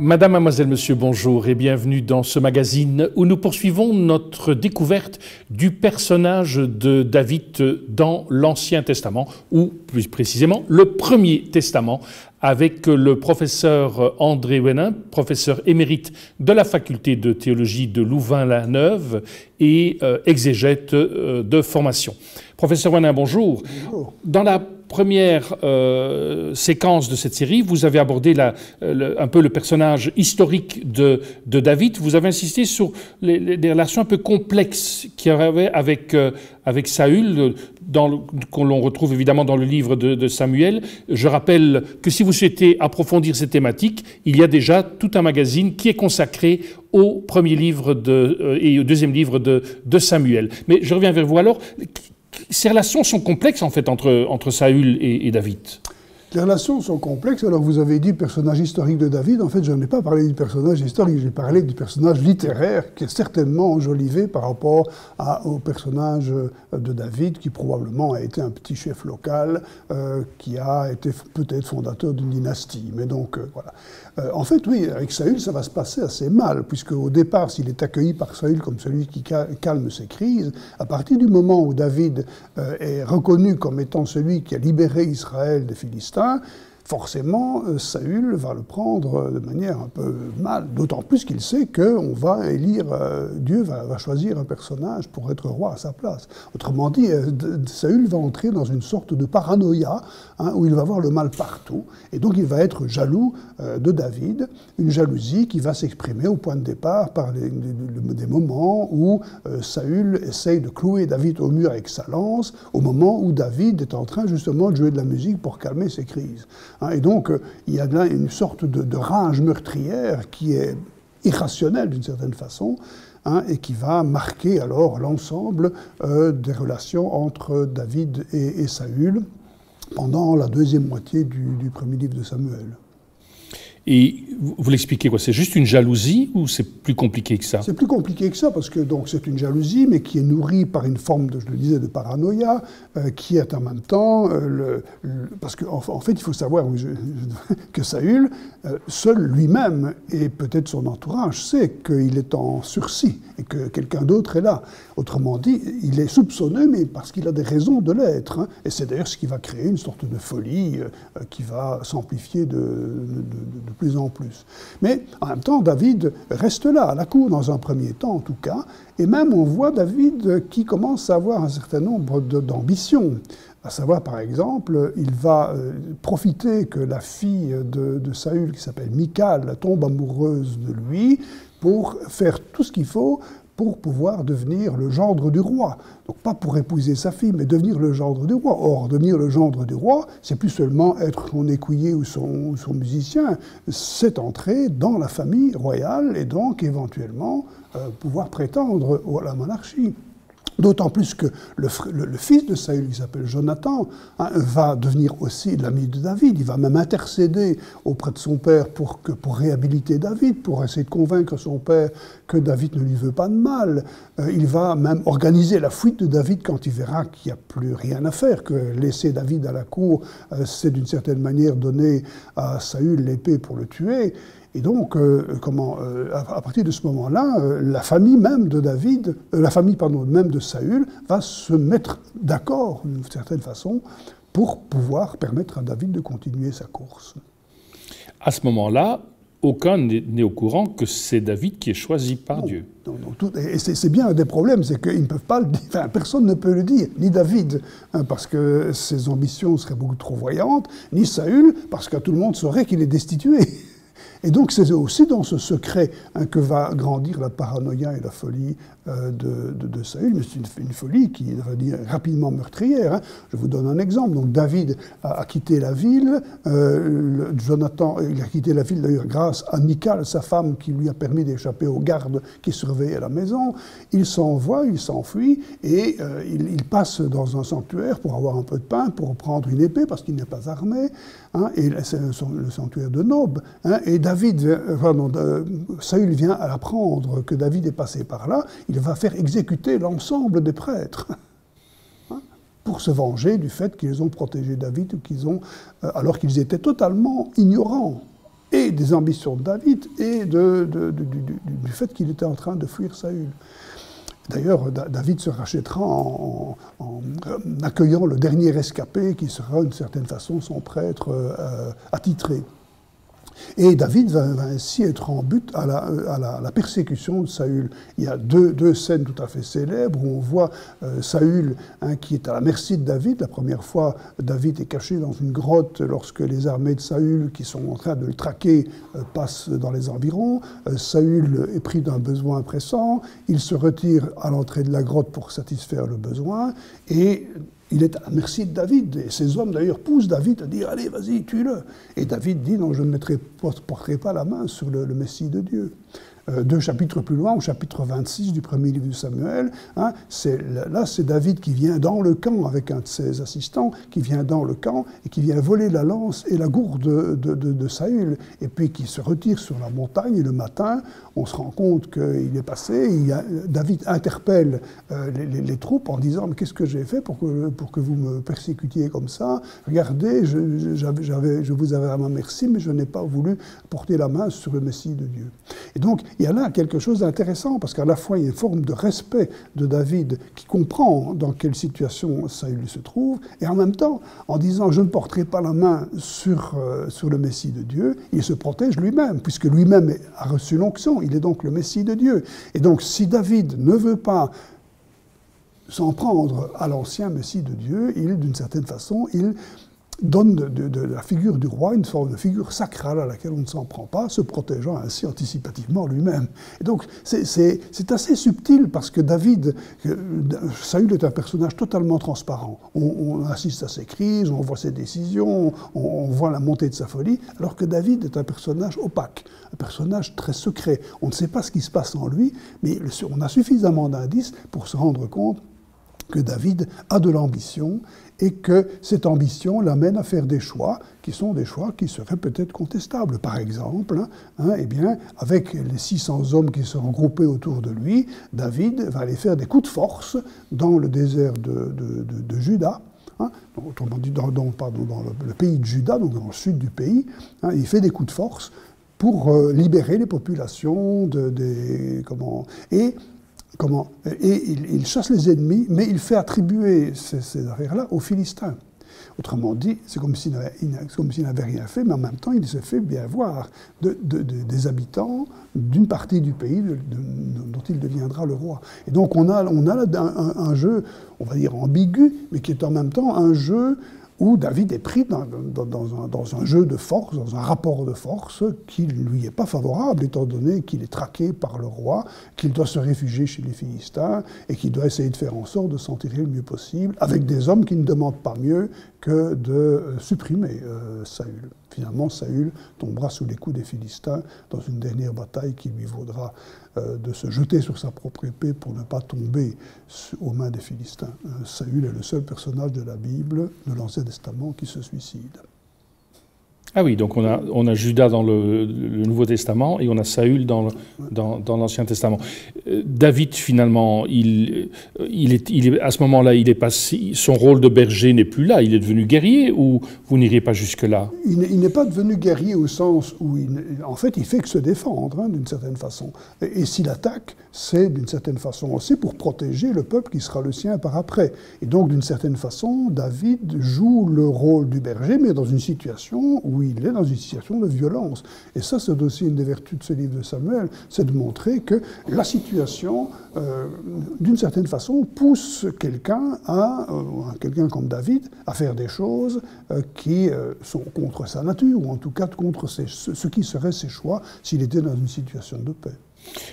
Madame, mademoiselle, monsieur, bonjour et bienvenue dans ce magazine où nous poursuivons notre découverte du personnage de David dans l'Ancien Testament, ou plus précisément le Premier Testament, avec le professeur André Wenin, professeur émérite de la faculté de théologie de Louvain-la-Neuve et exégète de formation. Professeur Wenin, bonjour. Bonjour. Dans la première séquence de cette série, vous avez abordé un peu le personnage historique de David. Vous avez insisté sur les relations un peu complexes qu'il y avait avec Saül, qu'on l'on retrouve évidemment dans le livre de Samuel. Je rappelle que si vous souhaitez approfondir ces thématiques, il y a déjà tout un magazine qui est consacré au premier livre et au deuxième livre de Samuel. Mais je reviens vers vous alors. Ces relations sont complexes, en fait, entre Saül et David. Les relations sont complexes. Alors, vous avez dit personnage historique de David. En fait, je n'ai pas parlé du personnage historique, j'ai parlé du personnage littéraire qui est certainement enjolivé par rapport au personnage de David, qui probablement a été un petit chef local, qui a été peut-être fondateur d'une dynastie. Mais donc, voilà. En fait, oui, avec Saül, ça va se passer assez mal, puisque au départ, s'il est accueilli par Saül comme celui qui calme ses crises, à partir du moment où David est reconnu comme étant celui qui a libéré Israël des Philistins, forcément, Saül va le prendre de manière un peu mal, d'autant plus qu'il sait qu'on va élire, Dieu va choisir un personnage pour être roi à sa place. Autrement dit, Saül va entrer dans une sorte de paranoïa, où il va voir le mal partout, et donc il va être jaloux de David, une jalousie qui va s'exprimer au point de départ par des moments où Saül essaye de clouer David au mur avec sa lance, au moment où David est en train justement de jouer de la musique pour calmer ses crises. Et donc, il y a là une sorte de rage meurtrière qui est irrationnelle d'une certaine façon, et qui va marquer alors l'ensemble des relations entre David et Saül pendant la deuxième moitié du premier livre de Samuel. Et vous l'expliquez quoi? C'est juste une jalousie ou c'est plus compliqué que ça? C'est plus compliqué que ça parce que donc c'est une jalousie, mais qui est nourrie par une forme, je le disais, de paranoïa, qui est en même temps parce qu'en fait il faut savoir que Saül, seul lui-même et peut-être son entourage sait qu'il est en sursis et que quelqu'un d'autre est là. Autrement dit, il est soupçonneux, mais parce qu'il a des raisons de l'être. Et c'est d'ailleurs ce qui va créer une sorte de folie qui va s'amplifier de plus en plus. Mais en même temps, David reste là, à la cour, dans un premier temps en tout cas, et même on voit David qui commence à avoir un certain nombre d'ambitions. À savoir, par exemple, il va profiter que la fille de Saül, qui s'appelle Michal, tombe amoureuse de lui, pour faire tout ce qu'il faut pour pouvoir devenir le gendre du roi. Donc pas pour épouser sa fille, mais devenir le gendre du roi. Or, devenir le gendre du roi, c'est plus seulement être son écuyer ou son musicien, c'est entrer dans la famille royale et donc éventuellement pouvoir prétendre à la monarchie. D'autant plus que le fils de Saül, qui s'appelle Jonathan, va devenir aussi l'ami de David. Il va même intercéder auprès de son père pour réhabiliter David, pour essayer de convaincre son père que David ne lui veut pas de mal. Il va même organiser la fuite de David quand il verra qu'il n'y a plus rien à faire, que laisser David à la cour, c'est d'une certaine manière donner à Saül l'épée pour le tuer. Et donc, à partir de ce moment-là, la famille même de David, même de Saül, va se mettre d'accord, d'une certaine façon, pour pouvoir permettre à David de continuer sa course. À ce moment-là, aucun n'est au courant que c'est David qui est choisi par Dieu. Et c'est bien un des problèmes, c'est qu'ils ne peuvent pas le dire, enfin, personne ne peut le dire, ni David, parce que ses ambitions seraient beaucoup trop voyantes, ni Saül, parce que tout le monde saurait qu'il est destitué. Et donc c'est aussi dans ce secret que va grandir la paranoïa et la folie de Saül, mais c'est une folie qui va dire rapidement meurtrière. Je vous donne un exemple. Donc David a quitté la ville, Jonathan il a quitté la ville d'ailleurs grâce à Michal, sa femme, qui lui a permis d'échapper aux gardes qui surveillaient la maison. Il s'envoie, il s'enfuit et il passe dans un sanctuaire pour avoir un peu de pain, pour prendre une épée parce qu'il n'est pas armé, et c'est le sanctuaire de Nob, et Saül vient à apprendre que David est passé par là, il va faire exécuter l'ensemble des prêtres pour se venger du fait qu'ils ont protégé David, alors qu'ils étaient totalement ignorants et des ambitions de David et du fait qu'il était en train de fuir Saül. D'ailleurs, David se rachètera en accueillant le dernier rescapé qui sera d'une certaine façon son prêtre attitré. Et David va ainsi être en but à la persécution de Saül. Il y a deux scènes tout à fait célèbres où on voit Saül qui est à la merci de David. La première fois, David est caché dans une grotte lorsque les armées de Saül, qui sont en train de le traquer, passent dans les environs. Saül est pris d'un besoin pressant. Il se retire à l'entrée de la grotte pour satisfaire le besoin. Et il est à la merci de David. Et ces hommes, d'ailleurs, poussent David à dire « Allez, vas-y, tue-le ». Et David dit « Non, je ne porterai pas la main sur le Messie de Dieu ». 2 chapitres plus loin, au chapitre 26 du premier livre de Samuel, là c'est David qui vient dans le camp avec un de ses assistants, qui vient dans le camp et qui vient voler la lance et la gourde de Saül, et puis qui se retire sur la montagne, et le matin, on se rend compte qu'il est passé, David interpelle les troupes en disant « Mais qu'est-ce que j'ai fait pour que vous me persécutiez comme ça? Regardez, je vous avais à ma merci, mais je n'ai pas voulu porter la main sur le Messie de Dieu. » Et donc, il y a là quelque chose d'intéressant, parce qu'à la fois, il y a une forme de respect de David qui comprend dans quelle situation Saül se trouve, et en même temps, en disant « je ne porterai pas la main sur le Messie de Dieu », il se protège lui-même, puisque lui-même a reçu l'onction, il est donc le Messie de Dieu. Et donc, si David ne veut pas s'en prendre à l'ancien Messie de Dieu, d'une certaine façon, il donne de la figure du roi une forme de figure sacrale à laquelle on ne s'en prend pas, se protégeant ainsi anticipativement lui-même. Et donc c'est assez subtil parce que Saül est un personnage totalement transparent. On assiste à ses crises, on voit ses décisions, on voit la montée de sa folie, alors que David est un personnage opaque, un personnage très secret. On ne sait pas ce qui se passe en lui, mais on a suffisamment d'indices pour se rendre compte que David a de l'ambition et que cette ambition l'amène à faire des choix qui sont des choix qui seraient peut-être contestables. Par exemple, eh bien, avec les 600 hommes qui seront groupés autour de lui, David va aller faire des coups de force dans le désert de Juda, autrement dit dans le pays de Juda, donc dans le sud du pays. Il fait des coups de force pour libérer les populations et il chasse les ennemis, mais il fait attribuer ces affaires-là aux Philistins. Autrement dit, c'est comme s'il n'avait rien fait, mais en même temps, il se fait bien voir des habitants d'une partie du pays dont il deviendra le roi. Et donc on a là un jeu, on va dire ambigu, mais qui est en même temps un jeu où David est pris dans un jeu de force, dans un rapport de force qui ne lui est pas favorable, étant donné qu'il est traqué par le roi, qu'il doit se réfugier chez les Philistins et qu'il doit essayer de faire en sorte de s'en tirer le mieux possible, avec des hommes qui ne demandent pas mieux que de supprimer Saül. Finalement, Saül tombera sous les coups des Philistins dans une dernière bataille qui lui vaudra de se jeter sur sa propre épée pour ne pas tomber aux mains des Philistins. Saül est le seul personnage de la Bible, de l'Ancien Testament, qui se suicide. Ah oui, donc on a Judas dans le Nouveau Testament et on a Saül dans l'Ancien Testament. David, finalement, à ce moment-là, son rôle de berger n'est plus là, il est devenu guerrier, ou vous n'iriez pas jusque-là? Il n'est pas devenu guerrier au sens où, en fait, il fait que se défendre, d'une certaine façon. Et s'il attaque, c'est d'une certaine façon aussi pour protéger le peuple qui sera le sien par après. Et donc, d'une certaine façon, David joue le rôle du berger, mais dans une situation où il est dans une situation de violence. Et ça, c'est aussi une des vertus de ce livre de Samuel, c'est de montrer que la situation, d'une certaine façon, pousse quelqu'un comme David à faire des choses qui sont contre sa nature, ou en tout cas contre ce qui serait ses choix s'il était dans une situation de paix.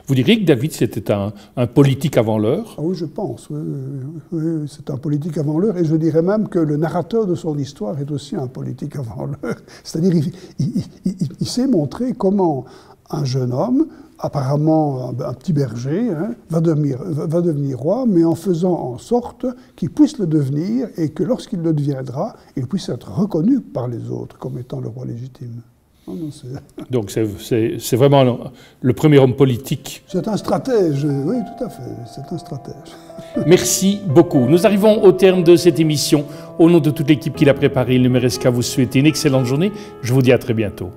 Vous diriez que David, c'était un politique avant l'heure? Ah oui, je pense. Oui, c'est un politique avant l'heure. Et je dirais même que le narrateur de son histoire est aussi un politique avant l'heure. C'est-à-dire, il s'est montré comment un jeune homme, apparemment un petit berger, va devenir roi, mais en faisant en sorte qu'il puisse le devenir et que lorsqu'il le deviendra, il puisse être reconnu par les autres comme étant le roi légitime. Donc c'est vraiment le premier homme politique. C'est un stratège, oui, tout à fait, c'est un stratège. Merci beaucoup. Nous arrivons au terme de cette émission. Au nom de toute l'équipe qui l'a préparée, il ne me reste qu'à vous souhaiter une excellente journée. Je vous dis à très bientôt.